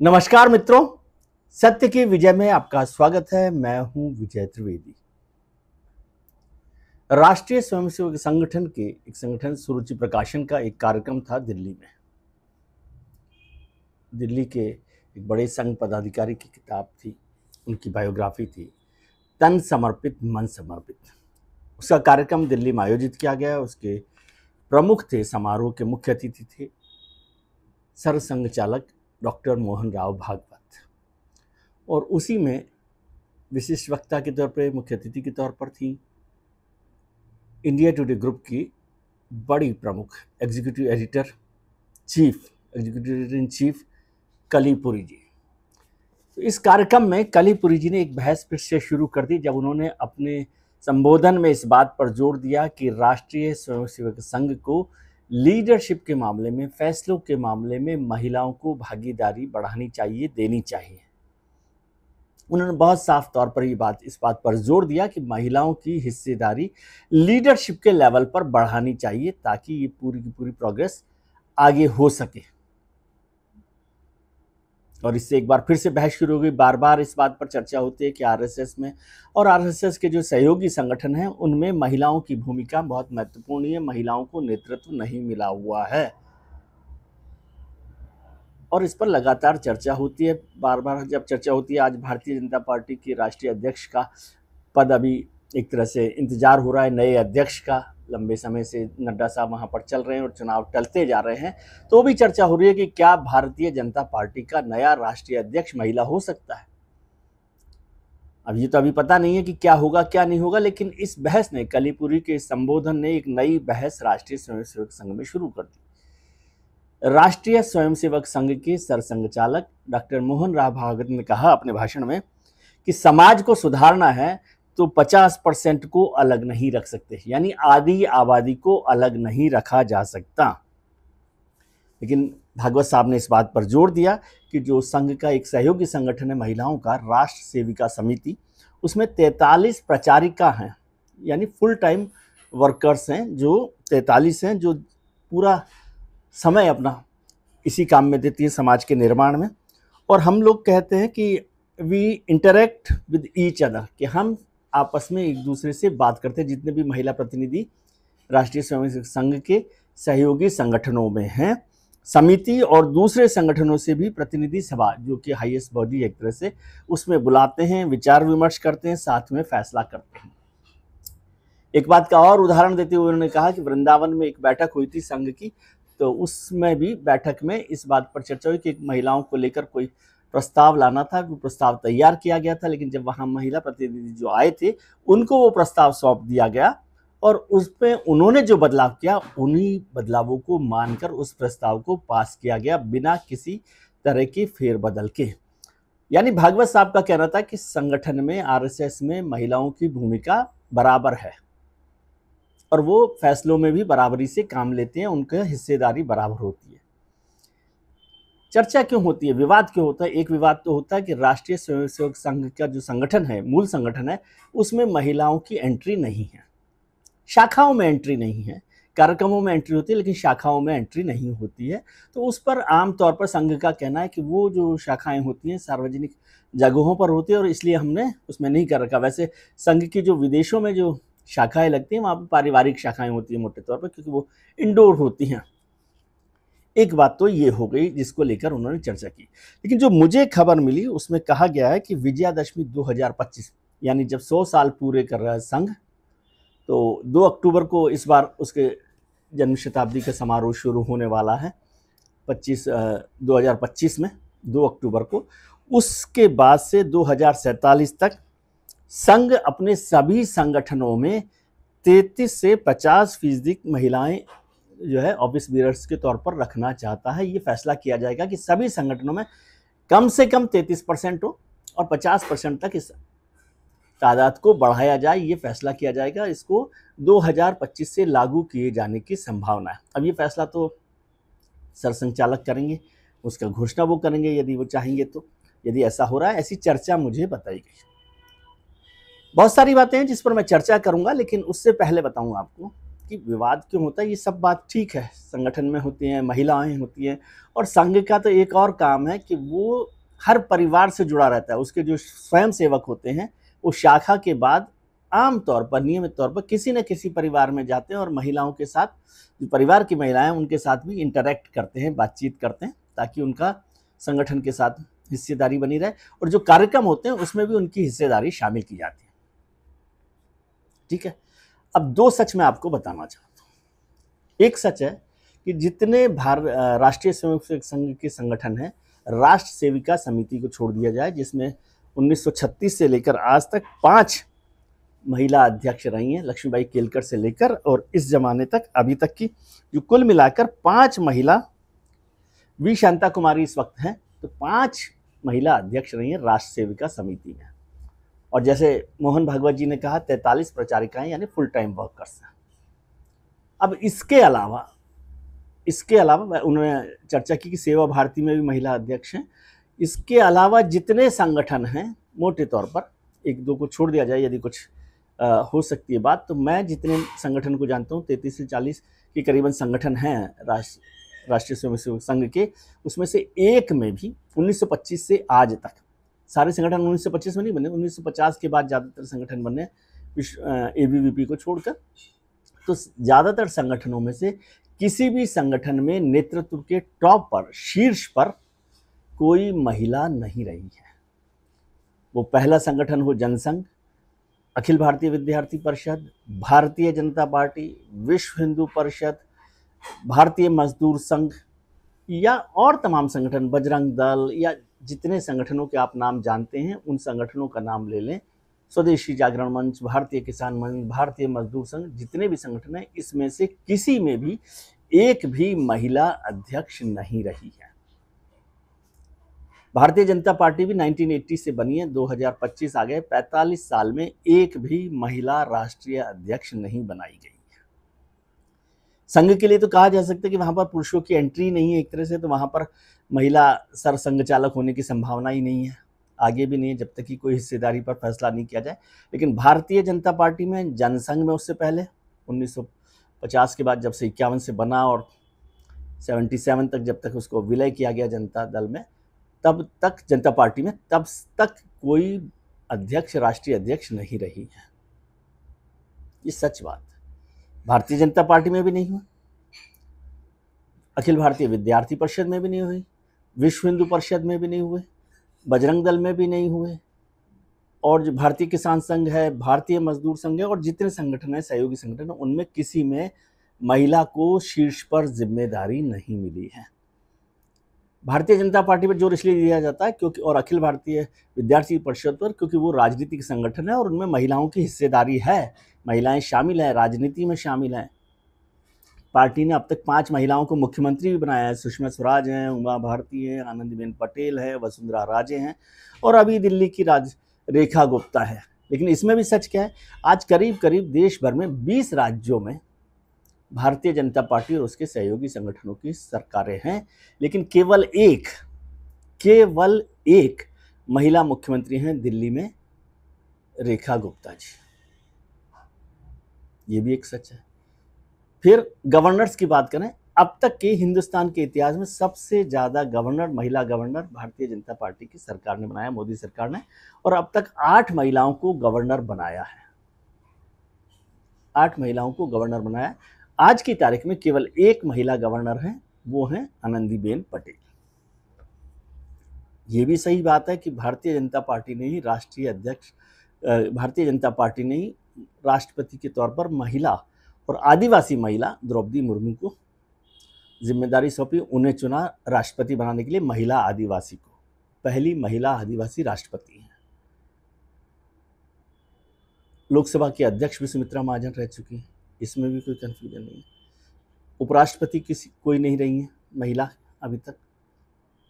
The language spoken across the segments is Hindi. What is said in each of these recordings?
नमस्कार मित्रों, सत्य की विजय में आपका स्वागत है। मैं हूं विजय त्रिवेदी। राष्ट्रीय स्वयंसेवक संगठन के एक संगठन सुरुचि प्रकाशन का एक कार्यक्रम था दिल्ली में। दिल्ली के एक बड़े संघ पदाधिकारी की किताब थी, उनकी बायोग्राफी थी, तन समर्पित मन समर्पित। उसका कार्यक्रम दिल्ली में आयोजित किया गया। उसके प्रमुख थे, समारोह के मुख्य अतिथि थे सरसंघ चालक डॉक्टर मोहन राव भागवत, और उसी में विशिष्ट वक्ता के तौर पर, मुख्य अतिथि के तौर पर थी इंडिया टुडे ग्रुप की बड़ी प्रमुख executive editor in chief Kalli Purie जी। तो इस कार्यक्रम में कलीपुरी जी ने एक बहस फिर से शुरू कर दी, जब उन्होंने अपने संबोधन में इस बात पर जोर दिया कि राष्ट्रीय स्वयंसेवक संघ को लीडरशिप के मामले में, फैसलों के मामले में महिलाओं को भागीदारी बढ़ानी चाहिए, देनी चाहिए। उन्होंने बहुत साफ तौर पर इस बात पर जोर दिया कि महिलाओं की हिस्सेदारी लीडरशिप के लेवल पर बढ़ानी चाहिए, ताकि ये पूरी की पूरी प्रोग्रेस आगे हो सके। और इससे एक बार फिर से बहस शुरू हो गई। बार बार इस बात पर चर्चा होती है कि आरएसएस में और आरएसएस के जो सहयोगी संगठन हैं, उनमें महिलाओं की भूमिका बहुत महत्वपूर्ण है, महिलाओं को नेतृत्व नहीं मिला हुआ है, और इस पर लगातार चर्चा होती है। बार बार जब चर्चा होती है, आज भारतीय जनता पार्टी के राष्ट्रीय अध्यक्ष का पद अभी एक तरह से इंतजार हो रहा है नए अध्यक्ष का। लंबे समय से नड्डा साहब वहां पर चल रहे हैं और चुनाव टलते जा रहे हैं, तो भी चर्चा हो रही है कि क्या भारतीय जनता पार्टी का नया राष्ट्रीय अध्यक्ष महिला हो सकता है। अब ये तो अभी पता नहीं है कि क्या होगा क्या नहीं होगा, लेकिन इस बहस ने, कलीपुरी के संबोधन ने एक नई बहस राष्ट्रीय स्वयंसेवक संघ में शुरू कर दी। राष्ट्रीय स्वयंसेवक संघ के सरसंघ चालक डॉक्टर मोहन राव भागवत ने कहा अपने भाषण में कि समाज को सुधारना है तो 50% को अलग नहीं रख सकते, यानी आधी आबादी को अलग नहीं रखा जा सकता। लेकिन भागवत साहब ने इस बात पर जोर दिया कि जो संघ का एक सहयोगी संगठन है महिलाओं का, राष्ट्र सेविका समिति, उसमें 43 प्रचारिका हैं, यानी फुल टाइम वर्कर्स हैं, जो 43 हैं, जो पूरा समय अपना इसी काम में देती है, समाज के निर्माण में। और हम लोग कहते हैं कि we interact with each other, कि हम आपस में एक दूसरे से बात करते हैं। जितने भी महिला प्रतिनिधि राष्ट्रीय स्वयंसेवक संघ के सहयोगी संगठनों में हैं, समिति और दूसरे संगठनों से भी प्रतिनिधि सभा, जो कि हाईएस्ट बॉडी एक तरह से, उसमें बुलाते हैं, विचार विमर्श करते हैं, साथ में फैसला करते हैं। एक बात का और उदाहरण देते हुए उन्होंने कहा कि वृंदावन में एक बैठक हुई थी संघ की, तो उसमें भी बैठक में इस बात पर चर्चा हुई कि महिलाओं को लेकर कोई प्रस्ताव लाना था। वो प्रस्ताव तैयार किया गया था, लेकिन जब वहां महिला प्रतिनिधि जो आए थे, उनको वो प्रस्ताव सौंप दिया गया, और उसमें उन्होंने जो बदलाव किया, उन्हीं बदलावों को मानकर उस प्रस्ताव को पास किया गया, बिना किसी तरह के फेरबदल के। यानी भागवत साहब का कहना था कि संगठन में, आरएसएस में महिलाओं की भूमिका बराबर है, और वो फैसलों में भी बराबरी से काम लेते हैं, उनकी हिस्सेदारी बराबर होती है। चर्चा क्यों होती है, विवाद क्यों होता है? एक विवाद तो होता है कि राष्ट्रीय स्वयंसेवक संघ का जो संगठन है, मूल संगठन है, उसमें महिलाओं की एंट्री नहीं है, शाखाओं में एंट्री नहीं है। कार्यक्रमों में एंट्री होती है, लेकिन शाखाओं में एंट्री नहीं होती है। तो उस पर आमतौर पर संघ का कहना है कि वो जो शाखाएं होती हैं सार्वजनिक जगहों पर होती है, और इसलिए हमने उसमें नहीं कर रखा। वैसे संघ की जो विदेशों में जो शाखाएं लगती हैं, वहाँ पर पारिवारिक शाखाएं होती हैं मोटे तौर पर, क्योंकि वो इंडोर होती हैं। एक बात तो ये हो गई जिसको लेकर उन्होंने चर्चा की। लेकिन जो मुझे खबर मिली उसमें कहा गया है कि विजयादशमी 2025, यानी जब 100 साल पूरे कर रहा है संघ, तो 2 अक्टूबर को इस बार उसके जन्म शताब्दी का समारोह शुरू होने वाला है, 2025 में 2 अक्टूबर को। उसके बाद से 2047 तक संघ अपने सभी संगठनों में 33 से 50% महिलाएं जो है ऑफिस बीयर्स के तौर पर रखना चाहता है। ये फैसला किया जाएगा कि सभी संगठनों में कम से कम 33% हो, और 50% तक इस तादाद को बढ़ाया जाए, ये फैसला किया जाएगा। इसको 2025 से लागू किए जाने की संभावना है। अब ये फैसला तो सरसंचालक करेंगे, उसका घोषणा वो करेंगे यदि वो चाहेंगे तो। यदि ऐसा हो रहा है, ऐसी चर्चा मुझे बताई गई। बहुत सारी बातें हैं जिस पर मैं चर्चा करूंगा, लेकिन उससे पहले बताऊं आपको कि विवाद क्यों होता है, ये सब बात ठीक है, संगठन में होती हैं, महिलाएं होती हैं, और संघ का तो एक और काम है कि वो हर परिवार से जुड़ा रहता है। उसके जो स्वयं सेवक होते हैं वो शाखा के बाद आमतौर पर, नियमित तौर पर किसी न किसी परिवार में जाते हैं और महिलाओं के साथ, जो परिवार की महिलाएं उनके साथ भी इंटरेक्ट करते हैं, बातचीत करते हैं, ताकि उनका संगठन के साथ हिस्सेदारी बनी रहे, और जो कार्यक्रम होते हैं उसमें भी उनकी हिस्सेदारी शामिल की जाती है। ठीक है, अब दो सच मैं आपको बताना चाहता हूँ। एक सच है कि जितने राष्ट्रीय स्वयंसेवक संघ के संगठन हैं, राष्ट्र सेविका समिति को छोड़ दिया जाए, जिसमें 1936 से लेकर आज तक 5 महिला अध्यक्ष रही हैं, लक्ष्मीबाई केलकर से लेकर और इस जमाने तक अभी तक की, जो कुल मिलाकर 5 महिला, वी शांता कुमारी इस वक्त हैं, तो 5 महिला अध्यक्ष रही हैं राष्ट्र सेविका समिति में। और जैसे मोहन भागवत जी ने कहा, 43 प्रचारिकाएं यानी फुल टाइम वर्कर्स हैं। अब इसके अलावा उन्होंने चर्चा की कि सेवा भारती में भी महिला अध्यक्ष हैं। इसके अलावा जितने संगठन हैं, मोटे तौर पर एक दो को छोड़ दिया जाए, यदि कुछ हो सकती है बात, तो मैं जितने संगठन को जानता हूँ 33 से 40 के करीबन संगठन हैं राष्ट्रीय स्वयंसेवक संघ के, उसमें से एक में भी 1925 से आज तक, सारे संगठन 1925 में नहीं बने, 1950 के बाद ज़्यादातर संगठन बने एबीवीपी को छोड़कर। तो ज़्यादातर संगठनों में से किसी भी संगठन में नेतृत्व के टॉप पर, शीर्ष पर कोई महिला नहीं रही है। वो पहला संगठन हो जनसंघ, अखिल भारतीय विद्यार्थी परिषद, भारतीय जनता पार्टी, विश्व हिंदू परिषद, भारतीय मजदूर संघ या और तमाम संगठन, बजरंग दल, या जितने संगठनों के आप नाम जानते हैं उन संगठनों का नाम ले लें, स्वदेशी जागरण मंच, भारतीय किसान मंच, भारतीय मजदूर संघ, जितने भी संगठन हैं, इसमें से किसी में भी एक भी महिला अध्यक्ष नहीं रही है। भारतीय जनता पार्टी भी 1980 से बनी है, 2025 आ गए, 45 साल में एक भी महिला राष्ट्रीय अध्यक्ष नहीं बनाई गई है। संघ के लिए तो कहा जा सकता है कि वहां पर पुरुषों की एंट्री नहीं है एक तरह से, तो वहां पर महिला सरसंघ चालक होने की संभावना ही नहीं है, आगे भी नहीं है, जब तक कि कोई हिस्सेदारी पर फैसला नहीं किया जाए। लेकिन भारतीय जनता पार्टी में, जनसंघ में उससे पहले 1950 के बाद, जब से 51 से बना और 77 तक, जब तक उसको विलय किया गया जनता दल में, तब तक जनता पार्टी में, तब तक कोई अध्यक्ष, राष्ट्रीय अध्यक्ष नहीं रही है। ये सच बात है। भारतीय जनता पार्टी में भी नहीं हुआ, अखिल भारतीय विद्यार्थी परिषद में भी नहीं हुई, विश्व हिंदू परिषद में भी नहीं हुए, बजरंग दल में भी नहीं हुए, और जो भारतीय किसान संघ है, भारतीय मजदूर संघ है, और जितने संगठन है, सहयोगी संगठन, उनमें किसी में महिला को शीर्ष पर जिम्मेदारी नहीं मिली है। भारतीय जनता पार्टी पर जोर इसलिए दिया जाता है क्योंकि, और अखिल भारतीय विद्यार्थी परिषद पर, क्योंकि वो राजनीतिक संगठन है और उनमें महिलाओं की हिस्सेदारी है, महिलाएं शामिल हैं, राजनीति में शामिल हैं। पार्टी ने अब तक 5 महिलाओं को मुख्यमंत्री भी बनाया है, सुषमा स्वराज हैं, उमा भारती हैं, आनंदीबेन पटेल है, वसुंधरा राजे हैं, और अभी दिल्ली की रेखा गुप्ता है। लेकिन इसमें भी सच क्या है, आज करीब करीब देश भर में 20 राज्यों में भारतीय जनता पार्टी और उसके सहयोगी संगठनों की सरकारें हैं, लेकिन केवल एक महिला मुख्यमंत्री हैं दिल्ली में, रेखा गुप्ता जी। ये भी एक सच है। फिर गवर्नर्स की बात करें, अब तक के हिंदुस्तान के इतिहास में सबसे ज़्यादा गवर्नर, महिला गवर्नर भारतीय जनता पार्टी की सरकार ने बनाया, मोदी सरकार ने, और अब तक 8 महिलाओं को गवर्नर बनाया है। 8 महिलाओं को गवर्नर बनाया। आज की तारीख में केवल एक महिला गवर्नर है, वो है आनंदीबेन पटेल। ये भी सही बात है कि भारतीय जनता पार्टी ने ही राष्ट्रपति के तौर पर महिला और आदिवासी महिला द्रौपदी मुर्मू को जिम्मेदारी सौंपी, उन्हें चुना राष्ट्रपति बनाने के लिए, महिला आदिवासी को, पहली महिला आदिवासी राष्ट्रपति हैं। लोकसभा के अध्यक्ष भी सुमित्रा महाजन रह चुकी हैं, इसमें भी कोई कन्फ्यूजन नहीं है। उपराष्ट्रपति कोई नहीं रही है महिला अभी तक,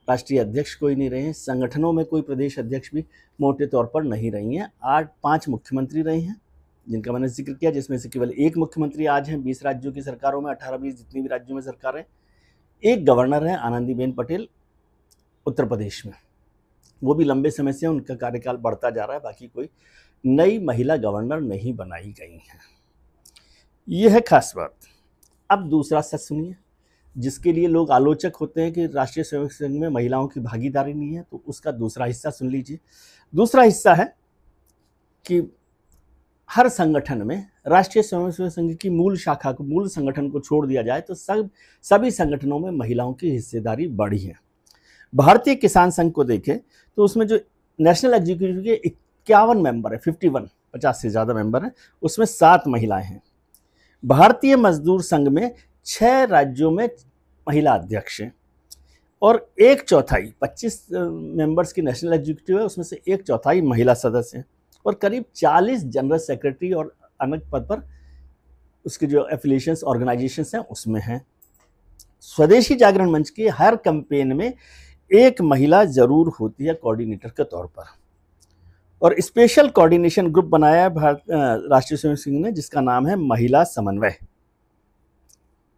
राष्ट्रीय अध्यक्ष कोई नहीं रहे हैं, संगठनों में कोई प्रदेश अध्यक्ष भी मोटे तौर पर नहीं रही हैं। 5 मुख्यमंत्री रहे हैं जिनका मैंने जिक्र किया, जिसमें से केवल एक मुख्यमंत्री आज हैं 20 राज्यों की सरकारों में, 18-20 जितनी भी राज्यों में सरकार है। एक गवर्नर है आनंदीबेन पटेल उत्तर प्रदेश में, वो भी लंबे समय से उनका कार्यकाल बढ़ता जा रहा है, बाकी कोई नई महिला गवर्नर नहीं बनाई गई हैं। यह है खास बात। अब दूसरा सच सुनिए, जिसके लिए लोग आलोचक होते हैं कि राष्ट्रीय स्वयंसेवक संघ में महिलाओं की भागीदारी नहीं है, तो उसका दूसरा हिस्सा सुन लीजिए। दूसरा हिस्सा है कि हर संगठन में राष्ट्रीय स्वयंसेवक संघ की मूल शाखा को, मूल संगठन को छोड़ दिया जाए तो सभी संगठनों में महिलाओं की हिस्सेदारी बढ़ी है। भारतीय किसान संघ को देखें तो उसमें जो नेशनल एग्जीक्यूटिव के 51 मेंबर है, 51, 50 से ज़्यादा मेंबर हैं, उसमें 7 महिलाएं हैं। भारतीय मजदूर संघ में 6 राज्यों में महिला अध्यक्ष हैं और 1/4, 25 मेंबर्स की नेशनल एग्जीक्यूटिव है, उसमें से 1/4 महिला सदस्य हैं और करीब 40 जनरल सेक्रेटरी और अन्य पद पर उसके जो एफिलिएशंस ऑर्गेनाइजेशंस हैं उसमें हैं। स्वदेशी जागरण मंच की हर कैंपेन में एक महिला जरूर होती है कोऑर्डिनेटर के तौर पर, और स्पेशल कोऑर्डिनेशन ग्रुप बनाया है राष्ट्रीय स्वयंसेवक संघ ने, जिसका नाम है महिला समन्वय।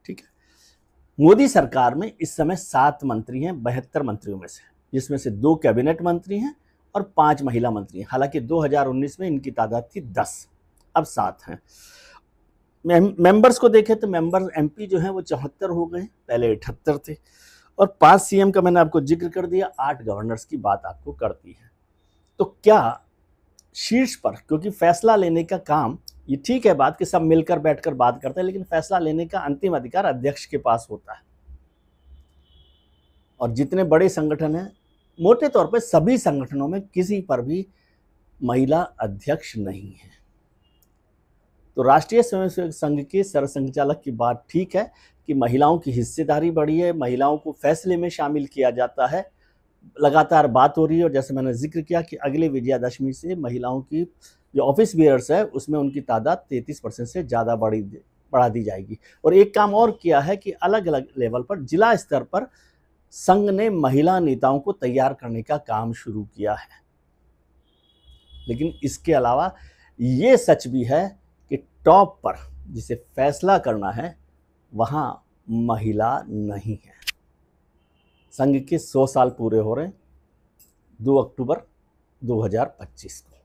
ठीक है। मोदी सरकार में इस समय 7 मंत्री हैं 72 मंत्रियों में से, जिसमें से 2 कैबिनेट मंत्री हैं और 5 महिला मंत्री हैं। हालांकि 2019 में इनकी तादाद थी 10, अब 7 हैं। मेंबर्स को देखें तो मेंबर्स एमपी जो हैं वो 74 हो गए, पहले 78 थे, और 5 सीएम का मैंने आपको जिक्र कर दिया, 8 गवर्नर्स की बात आपको करती है। तो क्या शीर्ष पर, क्योंकि फैसला लेने का काम, ये ठीक है बात कि सब मिलकर बैठकर बात करते हैं, लेकिन फैसला लेने का अंतिम अधिकार अध्यक्ष के पास होता है। और जितने बड़े संगठन हैं, मोटे तौर पर सभी संगठनों में किसी पर भी महिला अध्यक्ष नहीं है। तो राष्ट्रीय स्वयंसेवक संघ के सरसंघचालक की बात ठीक है कि महिलाओं की हिस्सेदारी बढ़ी है, महिलाओं को फैसले में शामिल किया जाता है, लगातार बात हो रही है। और जैसे मैंने जिक्र किया कि अगले विजयादशमी से महिलाओं की जो ऑफिस बियर्स है उसमें उनकी तादाद 33% से ज़्यादा बढ़ा दी जाएगी। और एक काम और किया है कि अलग अलग लेवल पर, जिला स्तर पर संघ ने महिला नेताओं को तैयार करने का काम शुरू किया है। लेकिन इसके अलावा ये सच भी है कि टॉप पर जिसे फैसला करना है वहाँ महिला नहीं है। संघ के 100 साल पूरे हो रहे हैं 2 अक्टूबर 2025 को।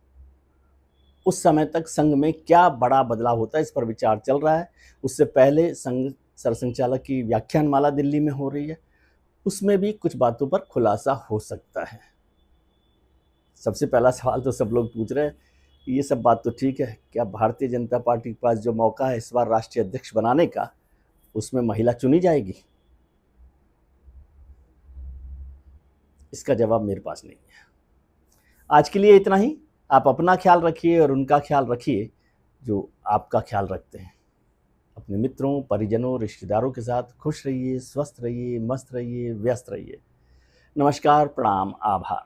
उस समय तक संघ में क्या बड़ा बदलाव होता है, इस पर विचार चल रहा है। उससे पहले संघ सरसंघचालक की व्याख्यानमाला दिल्ली में हो रही है, उसमें भी कुछ बातों पर खुलासा हो सकता है। सबसे पहला सवाल तो सब लोग पूछ रहे हैं, ये सब बात तो ठीक है, क्या भारतीय जनता पार्टी के पास जो मौका है इस बार राष्ट्रीय अध्यक्ष बनाने का, उसमें महिला चुनी जाएगी? इसका जवाब मेरे पास नहीं है। आज के लिए इतना ही। आप अपना ख्याल रखिए और उनका ख्याल रखिए जो आपका ख्याल रखते हैं। अपने मित्रों, परिजनों, रिश्तेदारों के साथ खुश रहिए, स्वस्थ रहिए, मस्त रहिए, व्यस्त रहिए। नमस्कार, प्रणाम, आभार।